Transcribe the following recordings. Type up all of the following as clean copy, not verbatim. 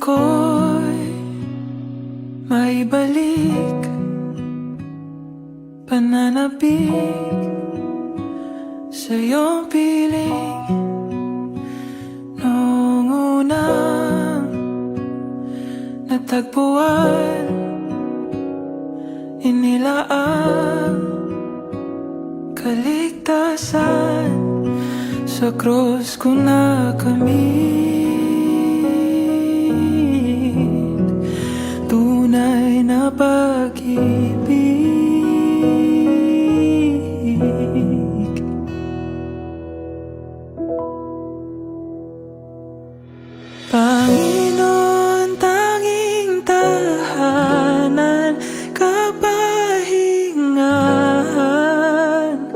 ako'y maibalik, pananabik sa iyong piling. Noong unang natagpuan, inilaang kaligtasan sa krus ko nakamit. Tunay na pag-ibig. Panginoon, tanging tahanan, kapahingahan,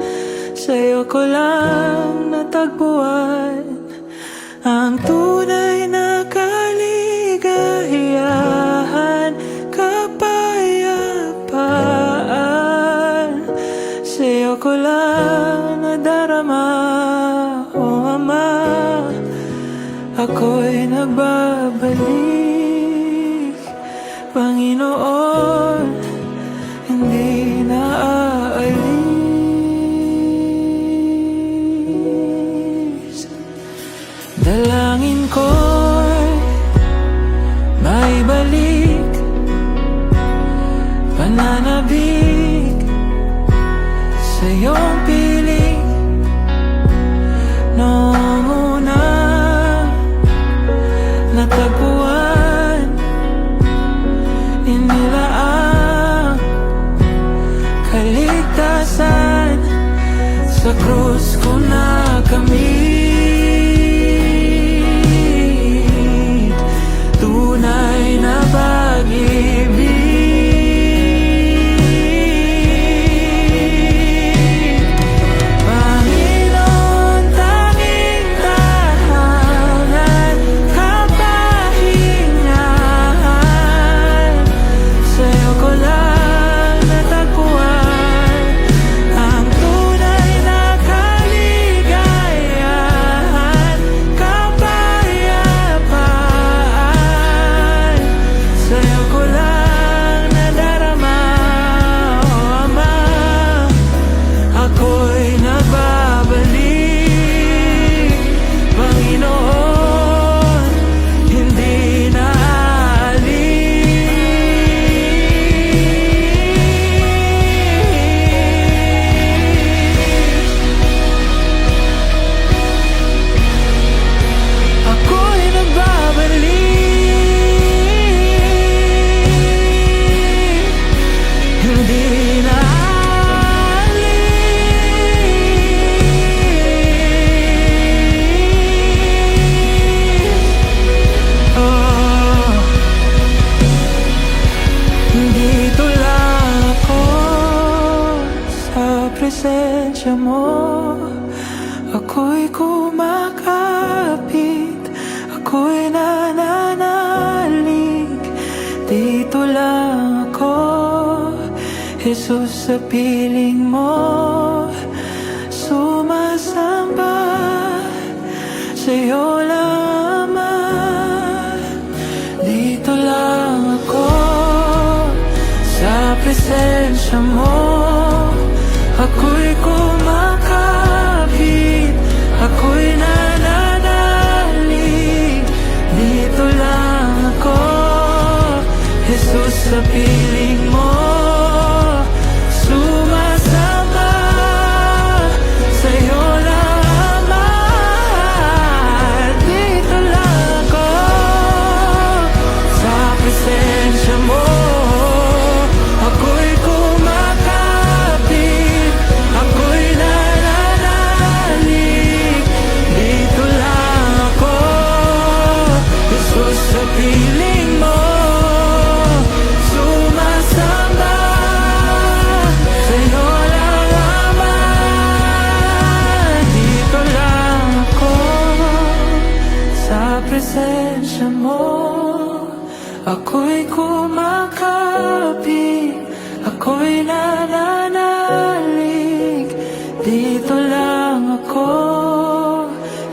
sa'yo ko lang natagpuan ang tunay na kaligayahan, kapayapaan. Sa'yo ko lang nadarama, o Ama. Ako'y nagbabalik, Panginoon, hindi na aalis. Dalangin ko'y maibalik, pananabik sa iyong piling. Noong unang natagpuan, inilaang kaligtasan sa krus ko nakamit. Tunay na pag-ibig. Panginoon, tanging tahanan, kapahingahan, sa'yo ko lang natagpuan ang tunay na kaligayahan, kapayapaan. Sa'yo ko lang nadarama, o Ama. Ako'y nagbabalik, Panginoon, hindi na aalis. Ako'y nagbabalik, hindi na aalis. Oh, dito lang ako sa presensya mo. Ako'y kumakapit, ako'y nananalig. Dito lang ako, Jesus, sa piling mo. Sumasamba sa'yo lang, Ama. Dito lang ako sa presensya mo. Ako'y kumakapit, ako'y nananalig. Dito lang ako, Jesus, sa piling mo. Sumasamba sa'yo lang, Ama. Dito lang ako sa presensya mo. Ako'y kumakapit, ako'y nananalig. Dito lang ako, Jesus, sa piling mo. Sumasamba sa'yo lang, Ama. Dito lang ako sa presensya mo. Ako'y kumakapit, ako'y nananalig. Dito lang ako,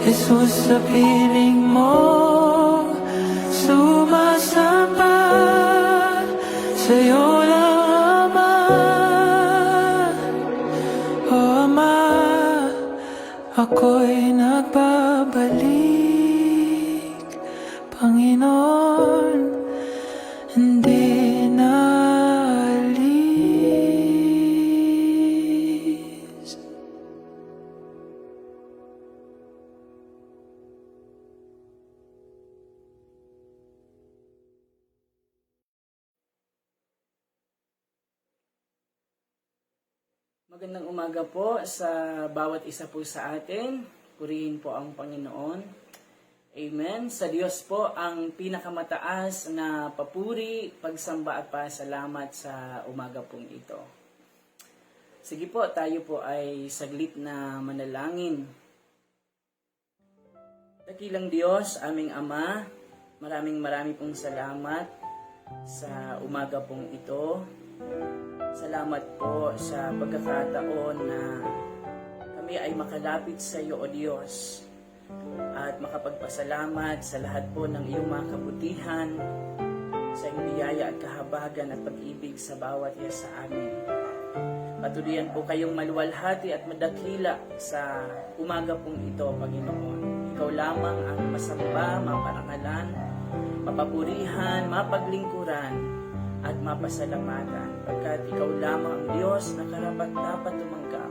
Jesus, sa piling mo. Sumasamba sa'yo lang, Ama. Oh, Ama, ako'y nagbabalik, Panginoon, hindi na alis. Magandang umaga po sa bawat isa po sa atin. Purihin po ang Panginoon. Amen. Sa Diyos po ang pinakamataas na papuri, pagsamba at pasalamat sa umaga pong ito. Sige po, tayo po ay saglit na manalangin. Dakilang Diyos, aming Ama, maraming pong salamat sa umaga pong ito. Salamat po sa pagkakataon na kami ay makalapit sa iyo, O Diyos, at makapagpasalamat sa lahat po ng iyong mga kabutihan, sa iyong biyaya at kahabagan at pag-ibig sa bawat isa sa amin. Patuloyan po kayong maluwalhati at madakila sa umaga pong ito, Panginoon. Ikaw lamang ang masamba, maparangalan, mapapurihan, mapaglingkuran, at mapasalamatan, pagkat ikaw lamang ang Diyos na karapat-dapat tumanggap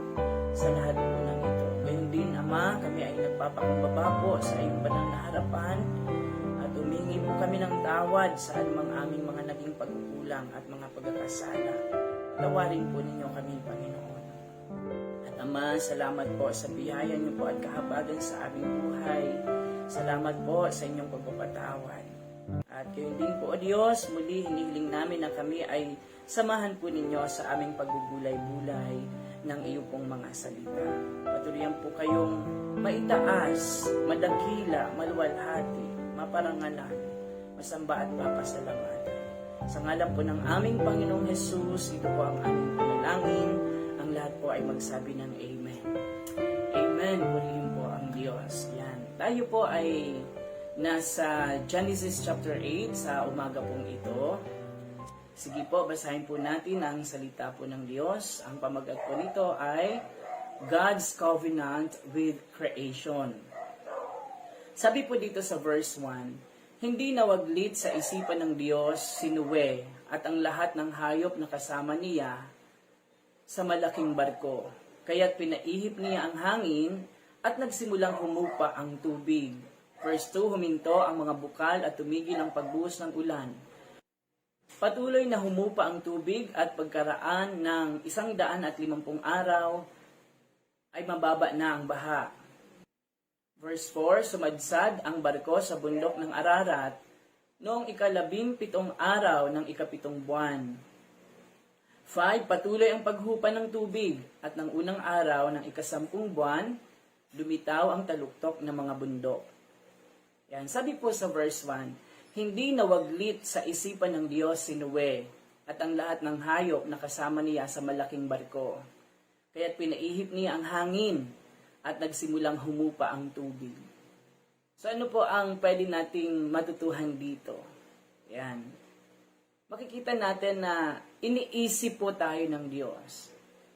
sa lahat po ng ito. Gayun din, Ama, kami ay nagpapakumbaba po sa iyong banal na harapan at humingi po kami ng tawad sa anumang aming mga naging pagkukulang at mga pagkakasala. Tawarin po ninyo kami, Panginoon. At Ama, salamat po sa biyaya niyo po at kahabagan sa aming buhay. Salamat po sa inyong pagpapatawad. At gayon din po, O Diyos, muli hinihiling namin na kami ay samahan po ninyo sa aming pagbubulay-bulay ng iyo pong mga salita. Patuloyan po kayong maitaas, madakila, maluwalhati, maparangalan, masamba at mapasalamatan. Sa ngalan po ng aming Panginoong Hesus, ito po ang aming panalangin. Ang lahat po ay magsabi ng Amen. Amen. Purihin po ang Diyos. Yan. Tayo po ay nasa Genesis chapter 8 sa umaga pong ito. Sige po, basahin po natin ang salita po ng Diyos. Ang pamagat po nito ay God's Covenant with Creation. Sabi po dito sa verse 1, hindi nawaglit sa isipan ng Diyos si Noe at ang lahat ng hayop na kasama niya sa malaking barko. Kaya't pinaihip niya ang hangin at nagsimulang humupa ang tubig. Verse 2, huminto ang mga bukal at tumigil ang pagbuhos ng ulan. Patuloy na humupa ang tubig at pagkaraan ng 150 araw ay mababa na ang baha. Verse 4, sumadsad ang barko sa bundok ng Ararat noong 17 araw ng 7 buwan. 5, patuloy ang paghupa ng tubig at ng unang araw ng 10 buwan, lumitaw ang taluktok ng mga bundok. Yan, sabi po sa verse 1, hindi nawaglit sa isipan ng Diyos si Noe at ang lahat ng hayop na kasama niya sa malaking barko. Kaya't pinaihip niya ang hangin at nagsimulang humupa ang tubig. So ano po ang pwede nating matutuhan dito? Yan. Makikita natin na iniisip po tayo ng Diyos.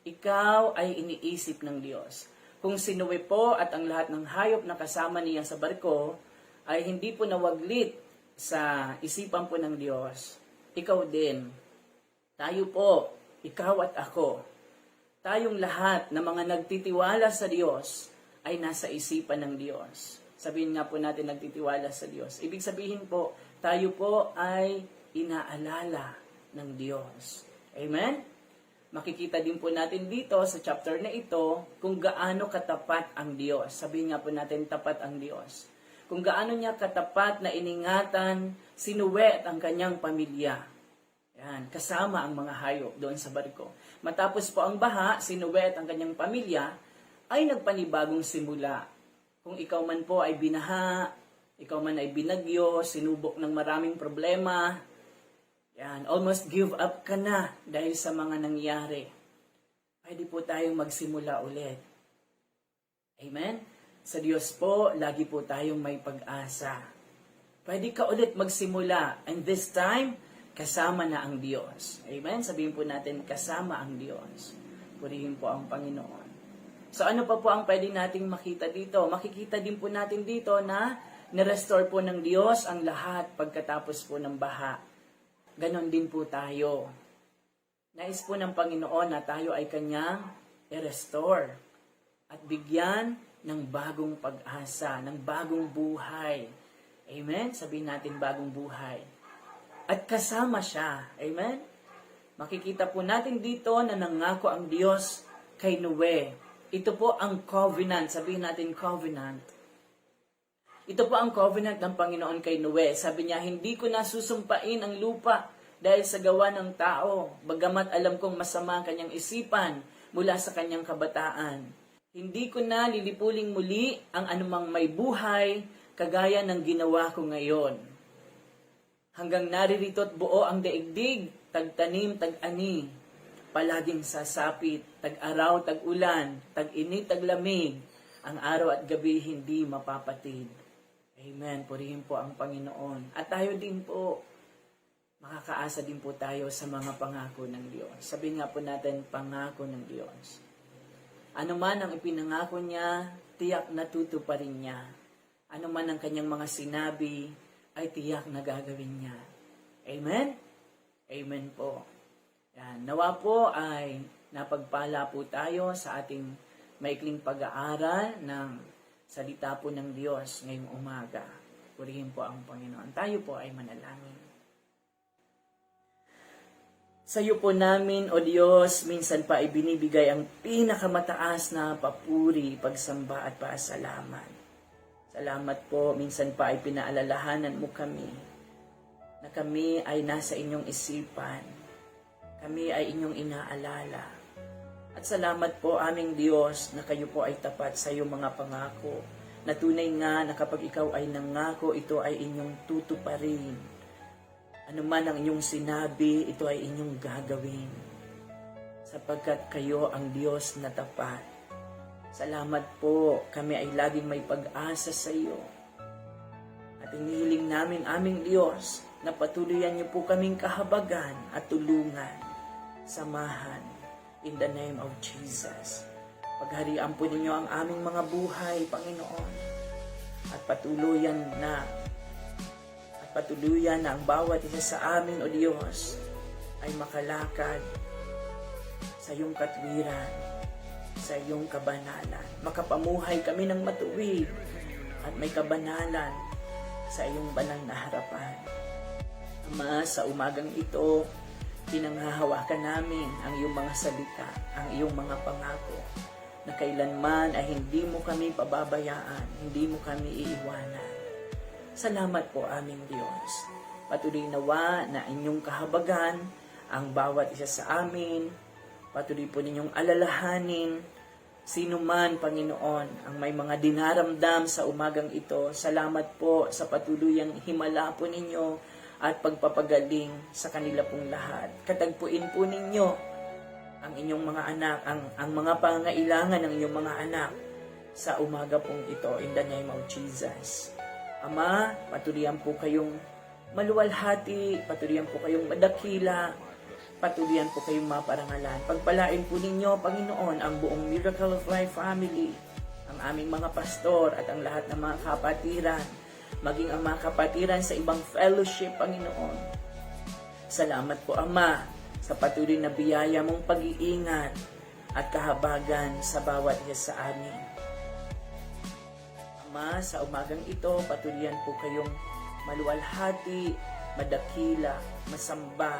Ikaw ay iniisip ng Diyos. Kung si Noe po at ang lahat ng hayop na kasama niya sa barko ay hindi po nawaglit sa isipan po ng Diyos, ikaw din, tayo po, ikaw at ako, tayong lahat na mga nagtitiwala sa Diyos ay nasa isipan ng Diyos. Sabihin nga po natin nagtitiwala sa Diyos. Ibig sabihin po, tayo po ay inaalala ng Diyos. Amen? Makikita din po natin dito sa chapter na ito kung gaano katapat ang Diyos. Sabihin nga po natin tapat ang Diyos. Kung gaano niya katapat na iningatan si Noe at ang kanyang pamilya. Yan, kasama ang mga hayop doon sa barko. Matapos po ang baha, si Noe at ang kanyang pamilya ay nagpanibagong simula. Kung ikaw man po ay binaha, ikaw man ay binagyo, sinubok ng maraming problema, yan, almost give up ka na dahil sa mga nangyari. Pwede po tayong magsimula ulit. Amen? Sa Diyos po, lagi po tayong may pag-asa. Pwede ka ulit magsimula. And this time, kasama na ang Diyos. Amen? Sabihin po natin, kasama ang Diyos. Purihin po ang Panginoon. So ano pa po ang pwede nating makita dito? Makikita din po natin dito na nirestore po ng Diyos ang lahat pagkatapos po ng baha. Ganon din po tayo. Nais po ng Panginoon na tayo ay Kanyang i-restore at bigyan ng bagong pag-asa, ng bagong buhay. Amen? Sabihin natin bagong buhay. At kasama siya. Amen? Makikita po natin dito na nangako ang Diyos kay Noe. Ito po ang covenant. Sabihin natin covenant. Ito po ang covenant ng Panginoon kay Noe. Sabi niya, hindi ko na susumpain ang lupa dahil sa gawa ng tao, bagamat alam kong masama ang kanyang isipan mula sa kanyang kabataan. Hindi ko na lilipuling muli ang anumang may buhay kagaya ng ginawa ko ngayon. Hanggang naririto't buo ang daigdig, tagtanim, tag-ani. Palaging sasapit, tag-araw, tag-ulan, tag-init, tag-lamig, ang araw at gabi hindi mapapatid. Amen. Purihin po ang Panginoon. At tayo din po, makakaasa din po tayo sa mga pangako ng Diyos. Sabihin nga po natin, pangako ng Diyos. Ano man ang ipinangako niya, tiyak na tutuparin niya. Ano man ang kanyang mga sinabi, ay tiyak na gagawin niya. Amen? Amen po. Yan. Nawa po ay napagpala po tayo sa ating maikling pag-aaral ng salita po ng Diyos ngayong umaga. Purihin po ang Panginoon. Tayo po ay manalangin. Sa iyo po namin, O Diyos, minsan pa ibinibigay ang pinakamataas na papuri, pagsamba at pasalamat. Salamat po, minsan pa ay pinaalalahanan mo kami na kami ay nasa inyong isipan. Kami ay inyong inaalala. At salamat po aming Diyos na kayo po ay tapat sa iyong mga pangako. Na tunay nga na kapag ikaw ay nangako, ito ay inyong tutuparin. Ano man ang inyong sinabi, ito ay inyong gagawin. Sapagkat kayo ang Diyos na tapat. Salamat po, kami ay laging may pag-asa sa iyo. At inihiling namin aming Diyos na patuloyan niyo po kaming kahabagan at tulungan. Samahan in the name of Jesus. Pagharian po ninyo ang aming mga buhay, Panginoon. At patuloyan na ang bawat isa sa amin, O Diyos, ay makalakad sa iyong katwiran, sa iyong kabanalan. Makapamuhay kami ng matuwid at may kabanalan sa iyong banal na harapan. Ama, sa umagang ito, pinanghahawakan namin ang iyong mga salita, ang iyong mga pangako, na kailanman ay hindi mo kami pababayaan, hindi mo kami iiwanan. Salamat po aming Diyos. Patuloy nawa na inyong kahabagan ang bawat isa sa amin. Patuloy po ninyong alalahanin sino man, Panginoon, ang may mga dinaramdam sa umagang ito. Salamat po sa patuluyang himala po ninyo at pagpapagaling sa kanila pong lahat. Katagpuin po ninyo ang inyong mga anak, ang mga pangailangan ng inyong mga anak sa umaga pong ito in the name of Jesus. Ama, patuloyan po kayong maluwalhati, patuloyan po kayong madakila, patuloyan po kayong maparangalan. Pagpalain po ninyo, Panginoon, ang buong Miracle of Life family, ang aming mga pastor at ang lahat ng mga kapatiran, maging ang mga kapatiran sa ibang fellowship, Panginoon. Salamat po, Ama, sa patuloy na biyaya mong pag-iingat at kahabagan sa bawat isa sa amin. Ama, sa umagang ito, patuloyan po kayong maluwalhati, madakila, masamba,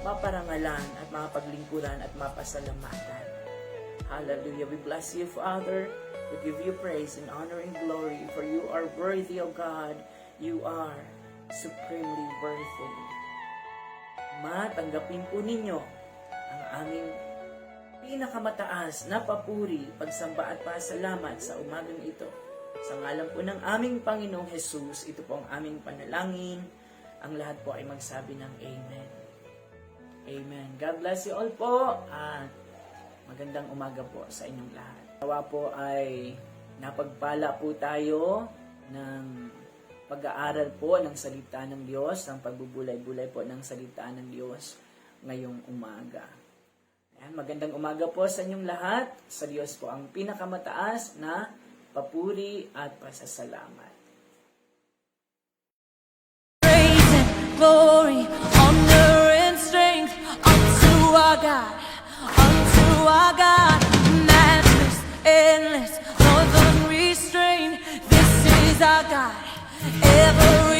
maparangalan at mapaglingkuran at mapasalamatan. Hallelujah. We bless you, Father. We give you praise and honor and glory, for you are worthy, O God. You are supremely worthy. Tanggapin po ninyo ang aming pinakamataas na papuri, pagsamba at pasalamat sa umagang ito. Sa ngalan po ng aming Panginoong Jesus, ito po ang aming panalangin. Ang lahat po ay magsabi ng Amen. Amen. God bless you all po at magandang umaga po sa inyong lahat. Nawa po ay napagpala po tayo ng pag-aaral po ng salita ng Diyos, ng pagbubulay-bulay po ng salita ng Diyos ngayong umaga. Ayan, magandang umaga po sa inyong lahat. Sa Diyos po ang pinakamataas na papuri at pasasalamat. praise and glory, honor and strength unto our God, matchless, endless, more than restrained. This is our God, ever